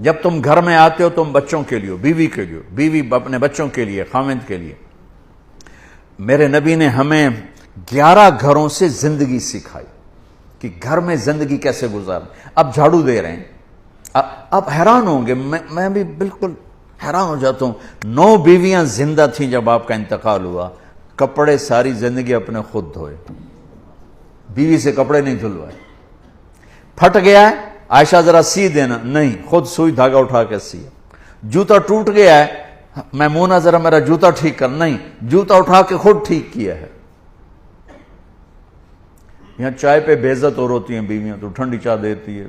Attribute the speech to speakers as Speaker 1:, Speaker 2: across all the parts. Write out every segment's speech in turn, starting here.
Speaker 1: جب تم گھر میں آتے ہو تم بچوں کے لیے، بیوی کے لیے، بیوی اپنے بچوں کے لیے، خاوند کے لیے۔ میرے نبی نے ہمیں 11 گھروں سے زندگی سکھائی کہ گھر میں زندگی کیسے گزاریں۔ اب جھاڑو دے رہے ہیں، اب حیران ہوں گے، میں بھی بالکل حیران ہو جاتا ہوں۔ 9 بیویاں زندہ تھیں جب آپ کا انتقال ہوا، کپڑے ساری زندگی اپنے خود دھوئے، بیوی سے کپڑے نہیں دھلوائے۔ پھٹ گیا ہے عائشہ ذرا سی دینا، نہیں، خود سوئی دھاگا اٹھا کے سی۔ جوتا ٹوٹ گیا ہے میمونہ ذرا میرا جوتا ٹھیک کر، نہیں، جوتا اٹھا کے خود ٹھیک کیا ہے۔ یہاں چائے پہ بے عزت اور ہوتی ہیں بیویاں، تو ٹھنڈی چائے دیتی ہے،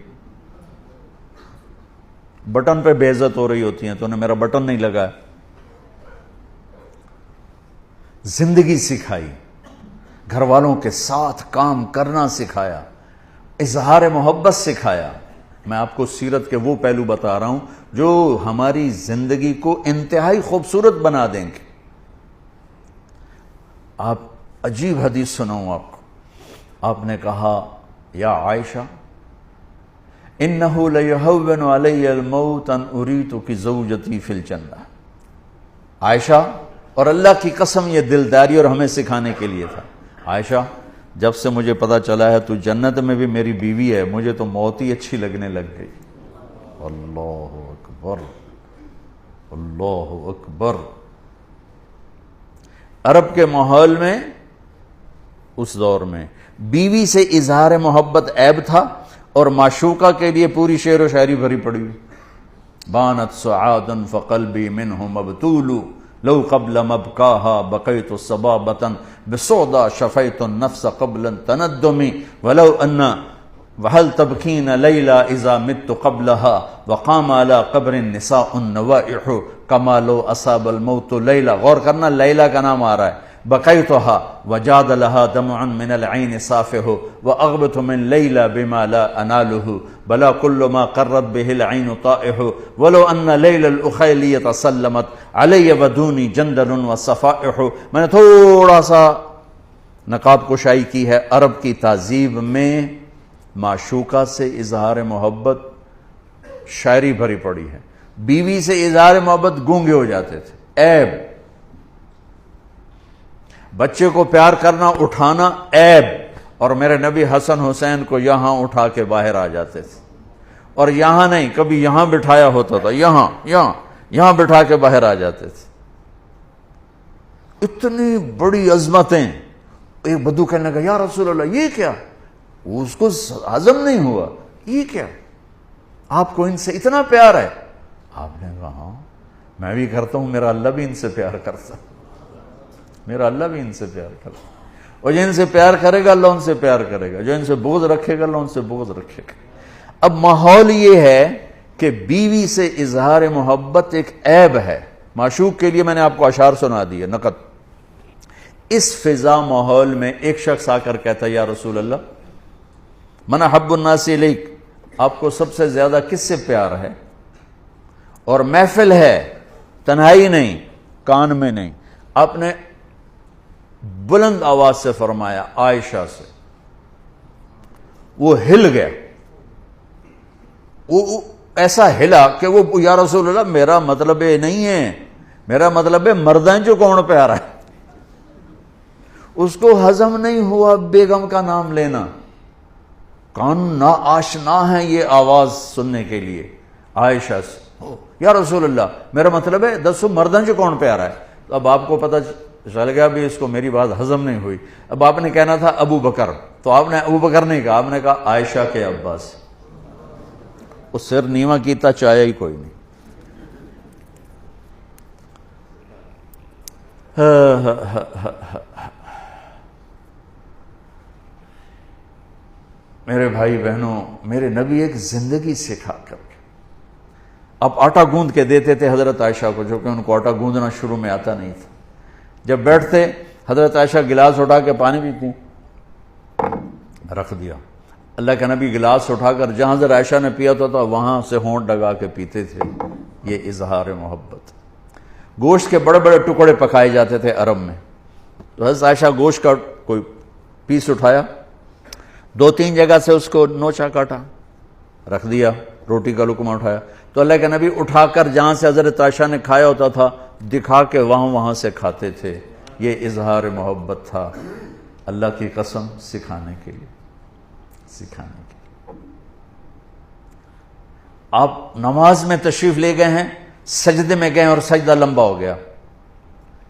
Speaker 1: بٹن پہ بے عزت ہو رہی ہوتی ہیں، تو انہیں میرا بٹن نہیں لگا۔ زندگی سکھائی، گھر والوں کے ساتھ کام کرنا سکھایا، اظہار محبت سکھایا۔ میں آپ کو سیرت کے وہ پہلو بتا رہا ہوں جو ہماری زندگی کو انتہائی خوبصورت بنا دیں گے۔ آپ عجیب حدیث سناؤں آپ کو۔ آپ نے کہا یا عائشہ انہو لیہون علی الموت ان اریتک زوجتی فی الجنہ۔ عائشہ، اور اللہ کی قسم یہ دلداری اور ہمیں سکھانے کے لیے تھا، عائشہ جب سے مجھے پتا چلا ہے تو جنت میں بھی میری بیوی ہے، مجھے تو موت ہی اچھی لگنے لگ گئی۔ اللہ اکبر، اللہ اکبر۔ عرب کے ماحول میں اس دور میں بیوی سے اظہار محبت عیب تھا، اور معشوقہ کے لیے پوری شعر و شاعری بھری پڑی۔ بانت سعادا فقلبی منہ مبتول لو قبل مبکاها بقیت صبابتا بسودا شفیت النفس قبل تندمی ولو ان وهل تبکین لیلا اذا مت قبلها وقام على قبر النساء النوائح کما لو اصاب الموت لیلا۔ غور کرنا، لیلا کا نام آ رہا ہے۔ بقیتها وجاد لها دمع من العین صافح واغبت من لیلا بما لا اناله بلا كل ما قرت به العین طائح ولو ان لیلا الاخیلیة سلمت علی ودونی جندل وصفائح۔ میں نے تھوڑا سا نقاب کشائی کی ہے۔ عرب کی تہذیب میں معشوقہ سے اظہار محبت شاعری بھری پڑی ہے۔ بیوی سے اظہار محبت گونگے ہو جاتے تھے، عیب۔ بچے کو پیار کرنا، اٹھانا، عیب۔ اور میرے نبی حسن حسین کو یہاں اٹھا کے باہر آ جاتے تھے، اور یہاں نہیں، کبھی یہاں بٹھایا ہوتا تھا، یہاں بٹھا کے باہر آ جاتے تھے۔ اتنی بڑی عظمتیں۔ ایک بدو کہنے لگا یا رسول اللہ یہ کیا؟ اس کو ہضم نہیں ہوا، یہ کیا؟ آپ کو ان سے اتنا پیار ہے؟ آپ نے کہا ہاں میں بھی کرتا ہوں، میرا اللہ بھی ان سے پیار کرتا، میرا اللہ بھی ان سے پیار کرتا، اور جو ان سے پیار کرے گا اللہ ان سے پیار کرے گا، جو ان سے بغض رکھے گا اللہ ان سے بغض رکھے گا۔ اب ماحول یہ ہے کہ بیوی سے اظہار محبت ایک عیب ہے۔ معشوق کے لیے میں نے آپ کو اشعار سنا دی ہے، نقد۔ اس فضا ماحول میں ایک شخص آ کر کہتا ہے یا رسول اللہ من احب الناس الیک، آپ کو سب سے زیادہ کس سے پیار ہے؟ اور محفل ہے، تنہائی نہیں، کان میں نہیں۔ آپ نے بلند آواز سے فرمایا عائشہ سے۔ وہ ہل گیا، وہ ایسا ہلا کہ وہ یا رسول اللہ میرا مطلب یہ نہیں ہے، میرا مطلب ہے مردیں جو کون پیارا ہے۔ اس کو ہضم نہیں ہوا بیگم کا نام لینا، کان نا آشنا ہے یہ آواز سننے کے لیے۔ عائشہ سے یا رسول اللہ میرا مطلب ہے دسو مردیں جو کون پیارا ہے۔ تو اب آپ کو پتہ چل گیا بھی اس کو میری بات ہضم نہیں ہوئی۔ اب آپ نے کہنا تھا ابو بکر، تو آپ نے ابو بکر نہیں کہا، آپ نے کہا عائشہ کے ابا سے۔ اس سر نیواں کیتا چاہیا ہی کوئی نہیں۔ میرے بھائی بہنوں، میرے نبی ایک زندگی سکھا کر کے اب آٹا گوندھ کے دیتے تھے حضرت عائشہ کو، جو کہ ان کو آٹا گوندھنا شروع میں آتا نہیں تھا۔ جب بیٹھتے حضرت عائشہ گلاس اٹھا کے پانی پیتی، رکھ دیا۔ اللہ کا نبی گلاس اٹھا کر جہاں حضرت عائشہ نے پیا تھا وہاں سے ہونٹ ڈگا کے پیتے تھے۔ یہ اظہار محبت۔ گوشت کے بڑے بڑے ٹکڑے پکائے جاتے تھے عرب میں، تو حضرت عائشہ گوشت کا کوئی پیس اٹھایا، 2-3 جگہ سے اس کو نوچا کاٹا، رکھ دیا، روٹی کا لقمہ اٹھایا تو اللہ کے نبی اٹھا کر جہاں سے حضرت عائشہ نے کھایا ہوتا تھا دکھا کے وہاں سے کھاتے تھے. یہ اظہار محبت تھا اللہ کی قسم سکھانے کے لیے. آپ نماز میں تشریف لے گئے ہیں, سجدے میں گئے اور سجدہ لمبا ہو گیا,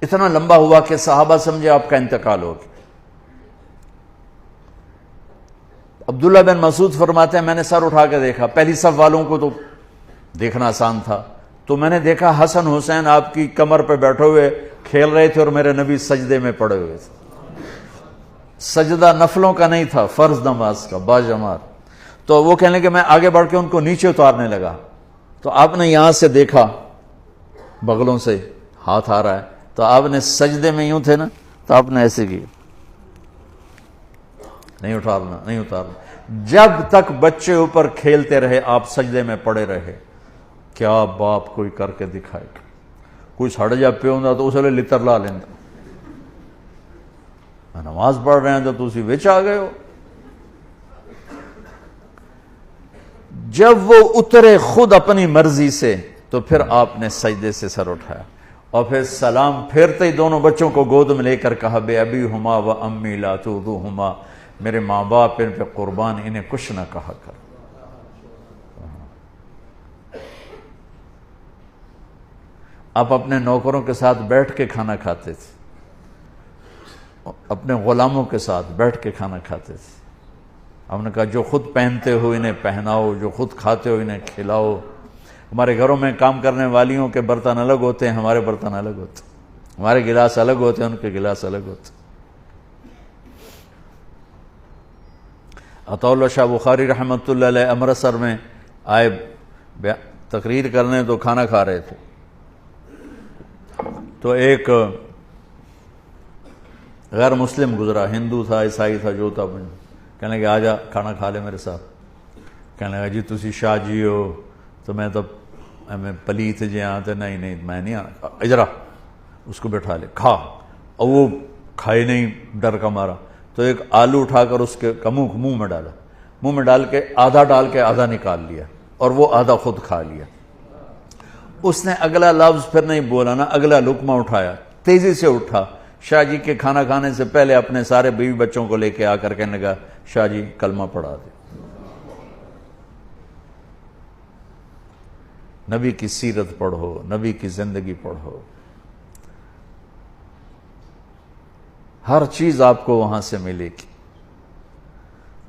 Speaker 1: اتنا لمبا ہوا کہ صحابہ سمجھے آپ کا انتقال ہو گیا. عبداللہ بن مسعود فرماتے ہیں میں نے سر اٹھا کے دیکھا, پہلی صف والوں کو تو دیکھنا آسان تھا, تو میں نے دیکھا حسن حسین آپ کی کمر پہ بیٹھے ہوئے کھیل رہے تھے اور میرے نبی سجدے میں پڑے ہوئے تھے. سجدہ نفلوں کا نہیں تھا, فرض نماز کا باجماعت. تو وہ کہنے کہ میں آگے بڑھ کے ان کو نیچے اتارنے لگا, تو آپ نے یہاں سے دیکھا بغلوں سے ہاتھ آ رہا ہے, تو آپ نے سجدے میں یوں تھے نا, تو آپ نے ایسے کیا, نہیں اتارنا. جب تک بچے اوپر کھیلتے رہے آپ سجدے میں پڑے رہے. کیا باپ کوئی کر کے دکھائے, کوئی سڑ جا پہ ہوں تو اسے لطر لا لینا, نماز پڑھ رہے ہیں تو تسی وچ آ گئے ہو. جب وہ اترے خود اپنی مرضی سے تو پھر آپ نے سجدے سے سر اٹھایا اور پھر سلام پھیرتے ہی دونوں بچوں کو گود میں لے کر کہا بے ابی ہما و امی لا تؤذوہما, میرے ماں باپ ان پہ قربان, انہیں کچھ نہ کہا کر. آپ اپنے نوکروں کے ساتھ بیٹھ کے کھانا کھاتے تھے, اپنے غلاموں کے ساتھ بیٹھ کے کھانا کھاتے تھے. ہم نے کہا جو خود پہنتے ہو انہیں پہناؤ, جو خود کھاتے ہو انہیں کھلاؤ. ہمارے گھروں میں کام کرنے والیوں کے برتن الگ ہوتے ہیں, ہمارے برتن الگ ہوتے ہیں, ہمارے گلاس الگ ہوتے ہیں, ان کے گلاس الگ ہوتے ہیں. عطا اللہ شاہ بخاری رحمۃ اللہ علیہ امرتسر میں آئے تقریر کرنے, تو کھانا کھا رہے تھے, تو ایک غیر مسلم گزرا, ہندو تھا عیسائی تھا جو تھا, کہنے لگا آجا کھانا کھا لے میرے ساتھ. کہنے لگا جی تسی شاہ جی ہو, تو میں تو میں پلیت جی آتے, نہیں میں نہیں آنا, اجرا اس کو بٹھا لے کھا, اور وہ کھائے نہیں ڈر کا مارا, تو ایک آلو اٹھا کر اس کے منہ میں ڈالا, منہ میں ڈال کے آدھا نکال لیا اور وہ آدھا خود کھا لیا. اس نے اگلا لفظ پھر نہیں بولا نا, اگلا لقمہ اٹھایا, تیزی سے اٹھا, شاہ جی کے کھانا کھانے سے پہلے اپنے سارے بیوی بچوں کو لے کے آ کر کہنے لگا شاہ جی کلمہ پڑھا دے. نبی کی سیرت پڑھو, نبی کی زندگی پڑھو, ہر چیز آپ کو وہاں سے ملے گی.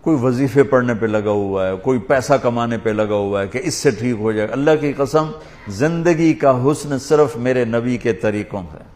Speaker 1: کوئی وظیفے پڑھنے پہ لگا ہوا ہے, کوئی پیسہ کمانے پہ لگا ہوا ہے کہ اس سے ٹھیک ہو جائے. اللہ کی قسم زندگی کا حسن صرف میرے نبی کے طریقوں ہے.